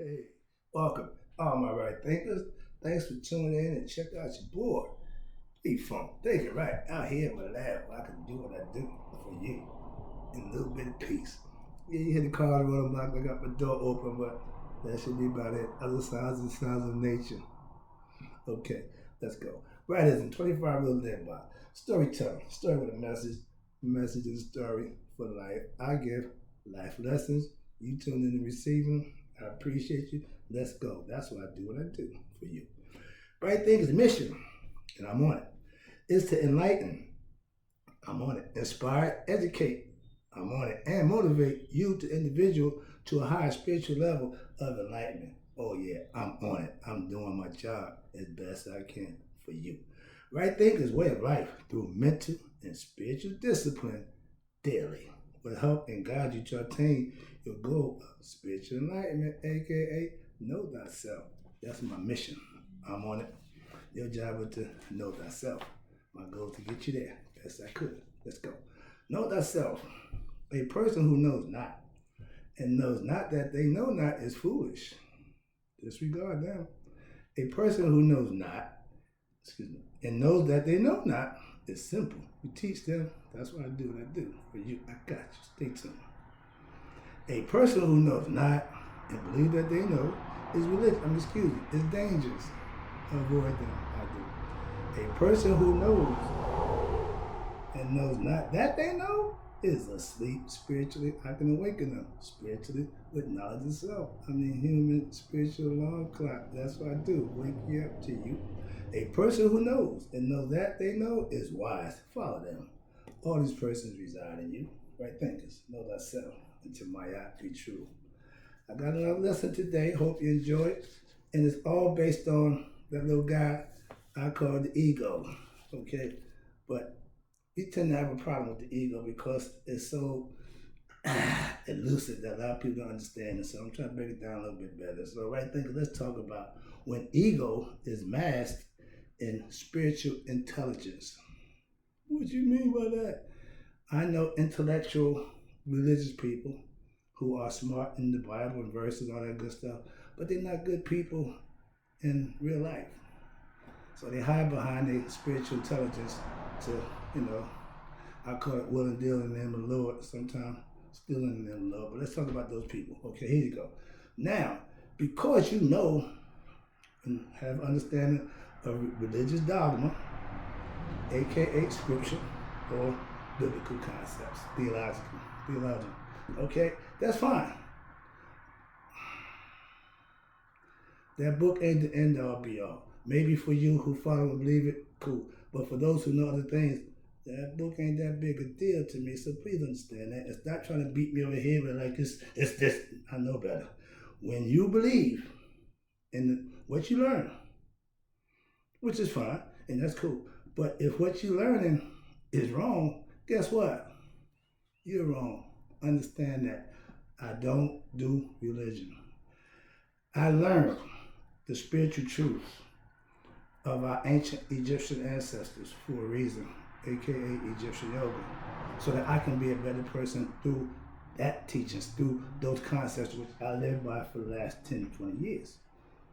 Hey, welcome, all my right thinkers. Thanks for tuning in and check out your boy. Be fun, thinking right out here in my lab where I can do what I do for you in a little bit of peace. Yeah, you hear the car running back. I got my door open, but that should be about it. Other sounds and sounds of nature. Okay, let's go. Right as in 25 Real Live By. Storytelling. Story with a message. Message is a story for life. I give life lessons. You tune in and receiving. I appreciate you. Let's go. That's why I do what I do for you. Right thing is mission, and I'm on it. Is to enlighten. I'm on it. Inspire, educate. I'm on it. And motivate you, the individual, to a higher spiritual level of enlightenment. Oh, yeah, I'm on it. I'm doing my job as best I can for you. Right thinking is way of life through mental and spiritual discipline daily will help and guide you to attain your goal of spiritual enlightenment, aka know thyself. That's my mission. I'm on it. Your job is to know thyself. My goal is to get you there best I could. Let's go. Know thyself. A person who knows not and knows not that they know not is foolish. Disregard them. A person who knows not, and knows that they know not is simple. You teach them. That's what I do. What I do for you. I got you. Stay tuned. A person who knows not and believes that they know is religious. Is dangerous. Avoid them. I do. A person who knows and knows not that they know is asleep spiritually. I can awaken them spiritually with knowledge of self. I'm the human spiritual alarm clock. That's what I do. Wake you up to you. A person who knows and knows that they know is wise. Follow them. All these persons reside in you. Right thinkers. Know thyself until my eye be true. I got another lesson today. Hope you enjoy it. And it's all based on that little guy I call the ego. Okay? But we tend to have a problem with the ego because it's so elusive that a lot of people don't understand it. So I'm trying to break it down a little bit better. So right thinking, let's talk about when ego is masked in spiritual intelligence. What do you mean by that? I know intellectual religious people who are smart in the Bible and verses, all that good stuff, but they're not good people in real life. So they hide behind their spiritual intelligence to, I call it will and deal in the name of the Lord, sometimes still in the name of the Lord. But let's talk about those people. Okay, here you go. Now, because you know and have understanding of religious dogma, aka scripture, or biblical concepts, theological. Okay, that's fine. That book ain't the end all be all. Maybe for you who follow and believe it, cool. But for those who know other things, that book ain't that big a deal to me. So please understand that. It's not trying to beat me over the head with like it's this. I know better. When you believe in what you learn, which is fine, and that's cool. But if what you're learning is wrong, guess what? You're wrong. Understand that. I don't do religion. I learned the spiritual truth of our ancient Egyptian ancestors for a reason, aka Egyptian yoga, so that I can be a better person through that teachings, through those concepts which I live by for the last 10, 20 years.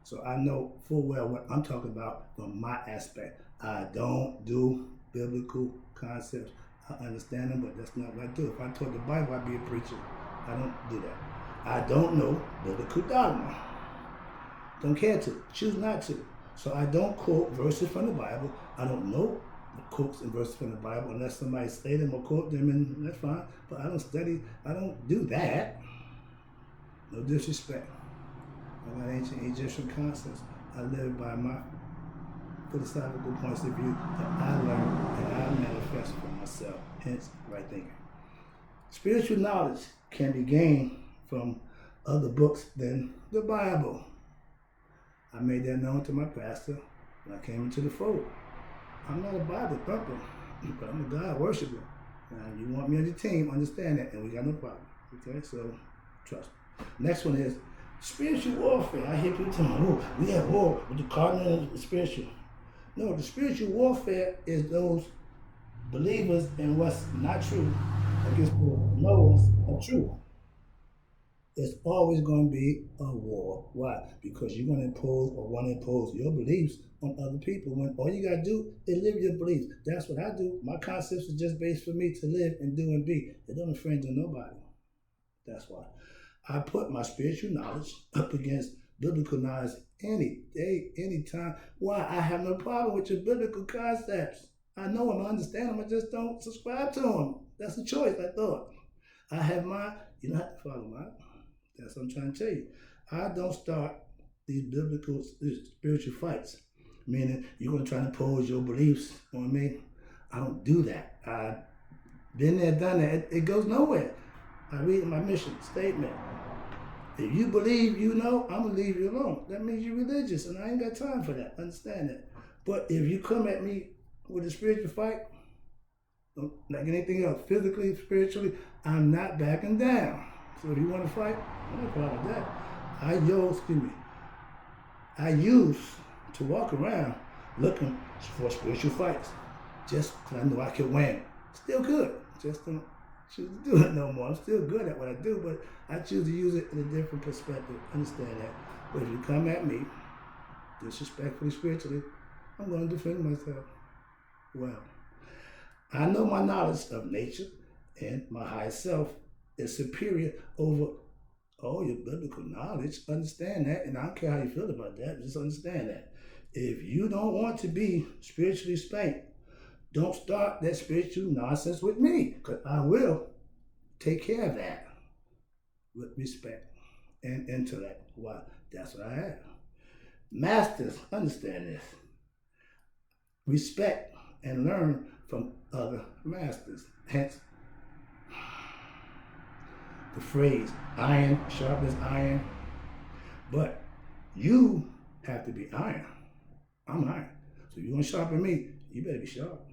So I know full well what I'm talking about from my aspect. I don't do biblical concepts. I understand them, but that's not what I do. If I taught the Bible, I'd be a preacher. I don't do that. I don't know biblical dogma. Don't care to. Choose not to. So I don't quote verses from the Bible. I don't know the quotes and verses from the Bible unless somebody say them or quote them, and that's fine. But I don't study. I don't do that. No disrespect. I got ancient Egyptian concepts. I live by my philosophical points of view that I learned and I manifest for myself. Hence, right thinking. Spiritual knowledge can be gained from other books than the Bible. I made that known to my pastor when I came into the fold. I'm not a Bible thumper, but I'm a God worshiper. And you want me on your team, understand that, and we got no problem. Okay, so trust. Next one is spiritual warfare. I hear people telling me, oh, we have war with the cardinal and the spiritual. No, the spiritual warfare is those believers in what's not true against the knowers of truth. It's always going to be a war. Why? Because you're going to impose or want to impose your beliefs on other people when all you got to do is live your beliefs. That's what I do. My concepts are just based for me to live and do and be. It don't infringe on nobody. That's why I put my spiritual knowledge up against biblical knowledge any day, any time. Why? I have no problem with your biblical concepts. I know them, I understand them, I just don't subscribe to them. That's a choice, I thought. I have mine, you don't have to follow mine. That's what I'm trying to tell you. I don't start these biblical spiritual fights, meaning you're going to try to impose your beliefs on me. I don't do that. I've been there, done that. It goes nowhere. I read my mission statement. If you believe you know, I'm going to leave you alone. That means you're religious, and I ain't got time for that. Understand that. But if you come at me with a spiritual fight, like anything else, physically, spiritually, I'm not backing down. So if you want to fight, I'm not problem with that. I used to walk around looking for spiritual fights, just because I knew I could win. Still good, just don't choose to do it no more. I'm still good at what I do, but I choose to use it in a different perspective. Understand that. But if you come at me disrespectfully, spiritually, I'm going to defend myself. Well, I know my knowledge of nature and my higher self is superior over all your biblical knowledge. Understand that, and I don't care how you feel about that. Just understand that. If you don't want to be spiritually spanked, don't start that spiritual nonsense with me, because I will take care of that with respect and intellect. Why? That's what I have. Masters, understand this. Respect and learn from other masters. Hence, the phrase, iron sharpens iron. But you have to be iron. I'm iron. So if you want to sharpen me, you better be sharp.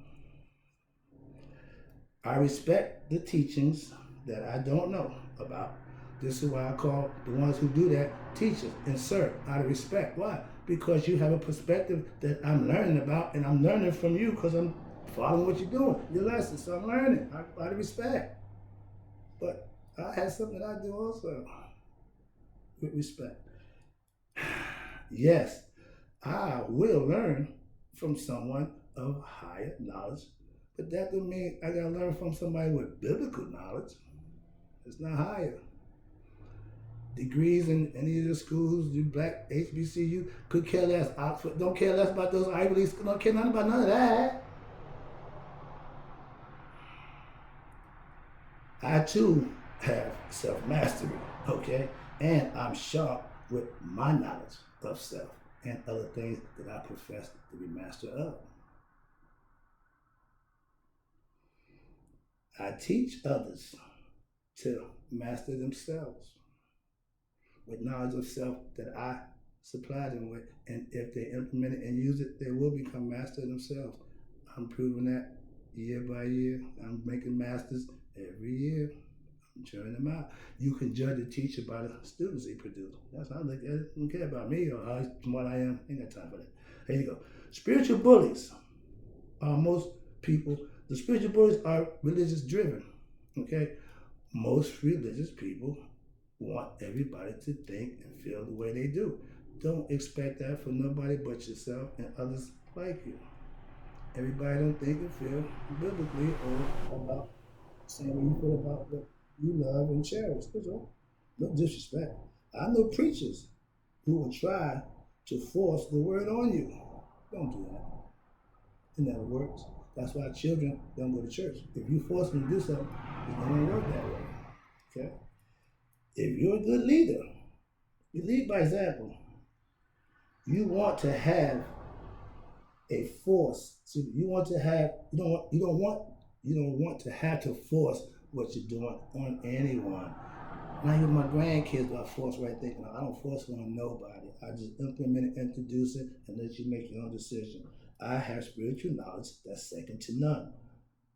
I respect the teachings that I don't know about. This is why I call the ones who do that teachers. Insert out of respect. Why? Because you have a perspective that I'm learning about, and I'm learning from you because I'm following what you're doing, your lessons. So I'm learning out of respect. But I have something that I do also with respect. Yes, I will learn from someone of higher knowledge, but that doesn't mean I gotta learn from somebody with biblical knowledge. It's not higher. Degrees in any of the schools, you black HBCU, could care less. Oxford, don't care less about those Ivy Leagues, don't care nothing about none of that. I too have self-mastery, okay? And I'm sharp with my knowledge of self and other things that I profess to be master of. I teach others to master themselves with knowledge of self that I supply them with. And if they implement it and use it, they will become master themselves. I'm proving that year by year. I'm making masters every year. I'm churning them out. You can judge a teacher by the students he produces. That's how I look at it. Don't care about me or how smart I am. Ain't got time for that. Here you go. Spiritual bullies are most people. The spiritual bullies are religious driven. Okay? Most religious people want everybody to think and feel the way they do. Don't expect that from nobody but yourself and others like you. Everybody don't think and feel biblically or about saying what you feel about what you love and cherish. No disrespect. I know preachers who will try to force the word on you. Don't do that. It never works. That's why children don't go to church. If you force them to do something, it doesn't work that way. Okay? If you're a good leader, you lead by example. You want to have a force. You don't want to have to force what you're doing on anyone. Not even my grandkids do I force right there. I don't force it on nobody. I just implement it, introduce it, and let you make your own decision. I have spiritual knowledge that's second to none.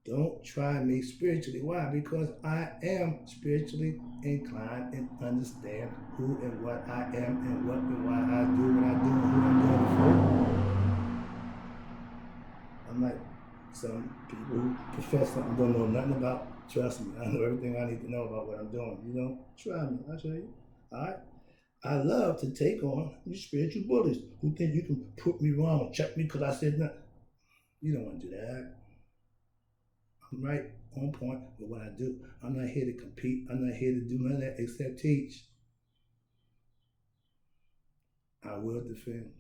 Don't try me spiritually. Why? Because I am spiritually inclined and understand who and what I am and what and why I do what I do and who I'm doing it for. I'm like some people who profess something don't know nothing about Trust me, I know everything I need to know about what I'm doing. You know, try me. I'll show you. All right. I love to take on you spiritual bullies who think you can put me wrong and check me because I said nothing. You don't want to do that. I'm right on point with what I do. I'm not here to compete. I'm not here to do none of that except teach. I will defend.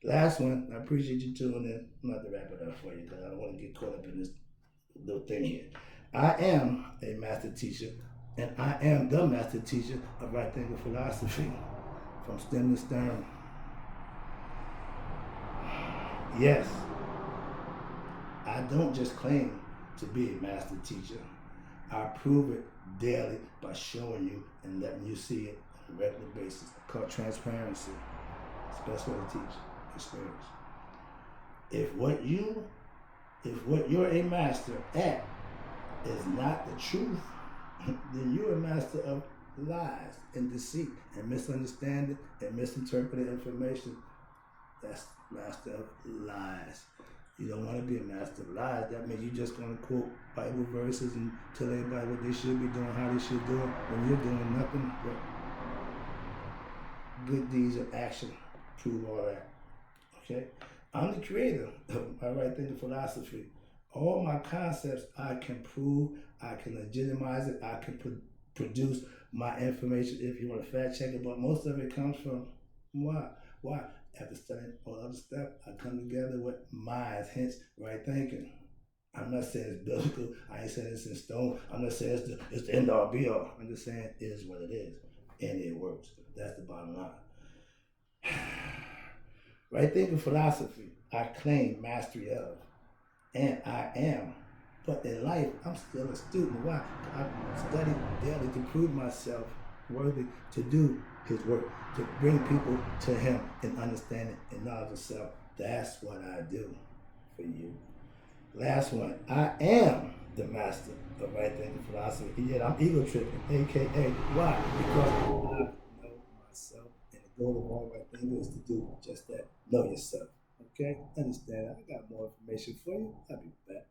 Last one. I appreciate you tuning in. I'm about to wrap it up for you because I don't want to get caught up in this little thing here. I am a master teacher, and I am the master teacher of right thinking philosophy from stem to stern. Yes, I don't just claim to be a master teacher. I prove it daily by showing you and letting you see it on a regular basis. Called transparency. It's the best way to teach experience. If what you're a master at is not the truth, then you're a master of lies and deceit and misunderstanding and misinterpreting information. That's master of lies. You don't want to be a master of lies. That means you're just going to quote Bible verses and tell everybody what they should be doing, how they should do it, when you're doing nothing but good deeds of action. Prove all that. Okay? I'm the creator of my right thinking philosophy. All my concepts I can prove, I can legitimize it, I can produce my information if you want to fact check it, but most of it comes from why? Why? After studying all other stuff, I come together with minds, hence right thinking. I'm not saying it's biblical, I ain't saying it's in stone, I'm not saying it's the end all be all. I'm just saying it is what it is, and it works. That's the bottom line. Right thinking philosophy, I claim mastery of, and I am. But in life, I'm still a student. Why? I study daily to prove myself worthy to do his work, to bring people to him in understanding and knowledge of self. That's what I do for you. Last one, I am the master of right thinking philosophy, and yet I'm ego tripping, aka why? Because I know myself, and the goal of all right thinking is to do just that. Know yourself. Okay? Understand that. I got more information for you. I'll be back.